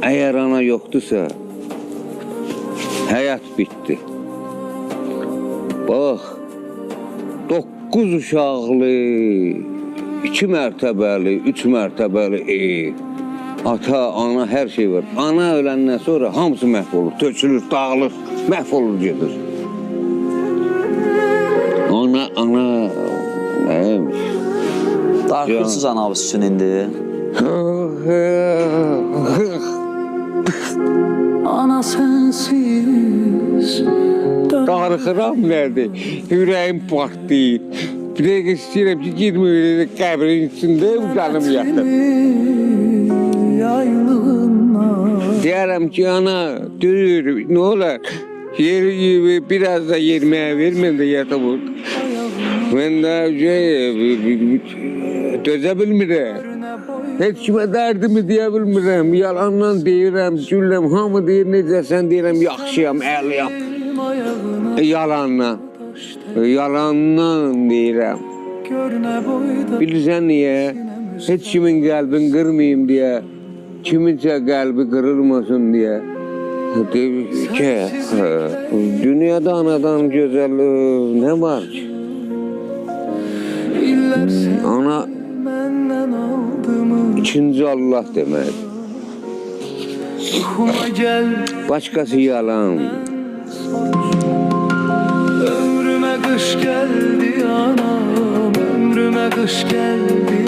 Eğer ana yoktursa hayat bitti. Bak, 9 uşaqlı, 2 mərtəbəli, 3 mərtəbəli ev. Ata, ana, her şey var. Ana ölenden sonra hamısı məhv olur, tökülür, dağılır, məhv olur, gedir. Ana neymiş? Darxırsız anavız üçün indi. Ana sensiz Darıxıram nədir? Ürəyim partlayır. Bir dəqiqə istəyirəm ki, girməyim qəbrin içində uzanım yatım. Deyərəm ki, ana, dürür, nə olar? Biraz da yerməyə ver, mən də yatım orada. Mən də dözə bilmirəm. Heç kimə dərdimi deyə bilmirəm. Yalandan deyirəm, gülləm, hamı deyir, necəsən deyirəm, yaxşıyam, əliyam. Yalandan deyirəm. Bilirsən niyə? Heç kimin qəlbini qırmayayım deyə, kiminsə qəlbi qırılmasın deyə. Dünyada anadan gözəl nə var ki? Ana ikinci Allah demək. Başkası yalan. Ömrüme kış geldi anam, ömrüme kış geldi